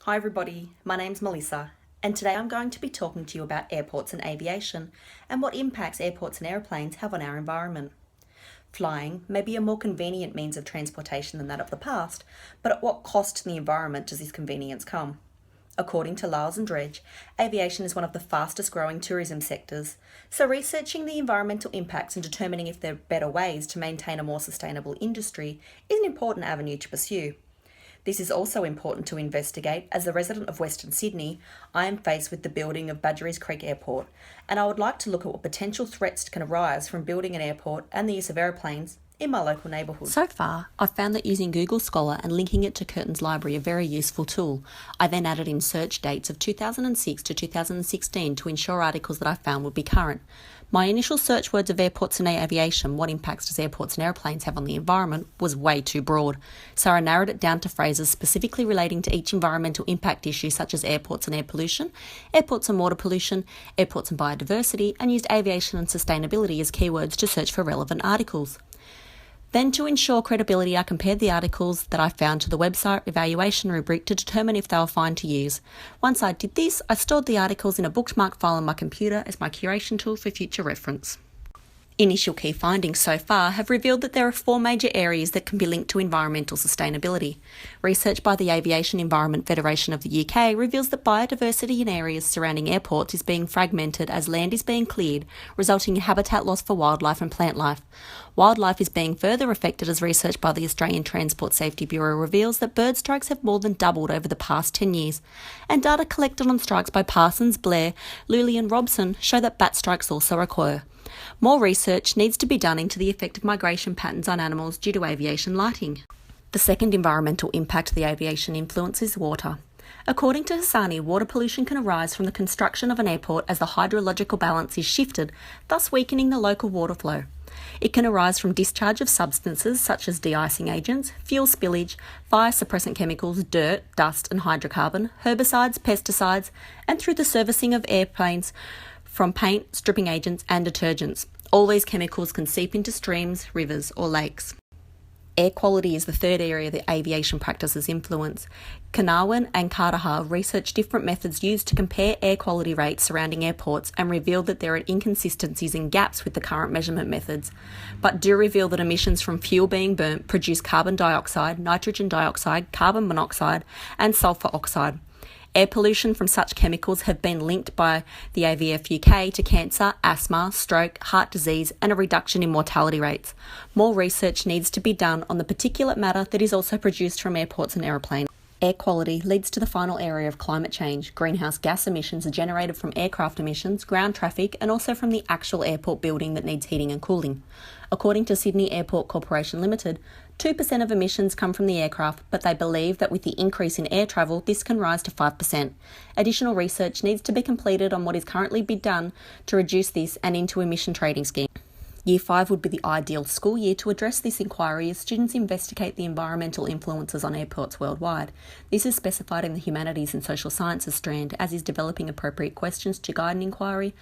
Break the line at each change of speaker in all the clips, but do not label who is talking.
Hi everybody, my name's Melissa, and today I'm going to be talking to you about airports and aviation and what impacts airports and aeroplanes have on our environment. Flying may be a more convenient means of transportation than that of the past, but at what cost to the environment does this convenience come? According to Lyles and Dredge, aviation is one of the fastest growing tourism sectors, so researching the environmental impacts and determining if there are better ways to maintain a more sustainable industry is an important avenue to pursue. This is also important to investigate. As the resident of Western Sydney, I am faced with the building of Badgerys Creek Airport, and I would like to look at what potential threats can arise from building an airport and the use of aeroplanes in my local neighbourhood.
So far, I've found that using Google Scholar and linking it to Curtin's library a very useful tool. I then added in search dates of 2006 to 2016 to ensure articles that I found would be current. My initial search words of airports and aviation, what impacts does airports and aeroplanes have on the environment, was way too broad. So I narrowed it down to phrases specifically relating to each environmental impact issue, such as airports and air pollution, airports and water pollution, airports and biodiversity, and used aviation and sustainability as keywords to search for relevant articles. Then, to ensure credibility, I compared the articles that I found to the website evaluation rubric to determine if they were fine to use. Once I did this, I stored the articles in a bookmarked file on my computer as my curation tool for future reference. Initial key findings so far have revealed that there are 4 major areas that can be linked to environmental sustainability. Research by the Aviation Environment Federation of the UK reveals that biodiversity in areas surrounding airports is being fragmented as land is being cleared, resulting in habitat loss for wildlife and plant life. Wildlife is being further affected as research by the Australian Transport Safety Bureau reveals that bird strikes have more than doubled over the past 10 years, and data collected on strikes by Parsons, Blair, Lully and Robson show that bat strikes also occur. More research needs to be done into the effect of migration patterns on animals due to aviation lighting. The second environmental impact the aviation influences is water. According to Hassani, water pollution can arise from the construction of an airport as the hydrological balance is shifted, thus weakening the local water flow. It can arise from discharge of substances such as de-icing agents, fuel spillage, fire suppressant chemicals, dirt, dust and hydrocarbon, herbicides, pesticides, and through the servicing of airplanes from paint, stripping agents and detergents. All these chemicals can seep into streams, rivers or lakes. Air quality is the third area that aviation practices influence. Carnarvon and Carter researched different methods used to compare air quality rates surrounding airports and revealed that there are inconsistencies and gaps with the current measurement methods, but do reveal that emissions from fuel being burnt produce carbon dioxide, nitrogen dioxide, carbon monoxide and sulphur oxide. Air pollution from such chemicals have been linked by the AVF UK to cancer, asthma, stroke, heart disease and a reduction in mortality rates. More research needs to be done on the particulate matter that is also produced from airports and aeroplanes. Air quality leads to the final area of climate change. Greenhouse gas emissions are generated from aircraft emissions, ground traffic and also from the actual airport building that needs heating and cooling. According to Sydney Airport Corporation Limited, 2% of emissions come from the aircraft, but they believe that with the increase in air travel, this can rise to 5%. Additional research needs to be completed on what is currently being done to reduce this and into emission trading scheme. Year 5 would be the ideal school year to address this inquiry as students investigate the environmental influences on airports worldwide. This is specified in the Humanities and Social Sciences strand, as is developing appropriate questions to guide an inquiry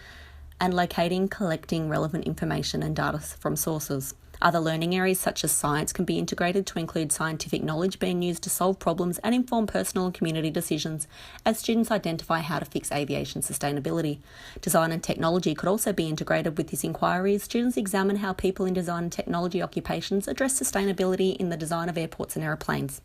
and locating, collecting relevant information and data from sources. Other learning areas such as science can be integrated to include scientific knowledge being used to solve problems and inform personal and community decisions as students identify how to fix aviation sustainability. Design and technology could also be integrated with this inquiry as students examine how people in design and technology occupations address sustainability in the design of airports and aeroplanes.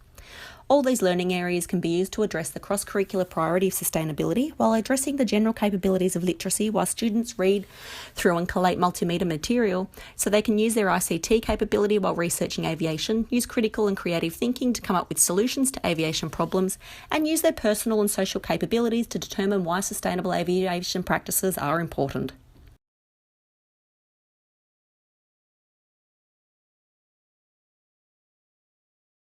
All these learning areas can be used to address the cross-curricular priority of sustainability while addressing the general capabilities of literacy while students read through and collate multimedia material so they can use their ICT capability while researching aviation, use critical and creative thinking to come up with solutions to aviation problems, and use their personal and social capabilities to determine why sustainable aviation practices are important.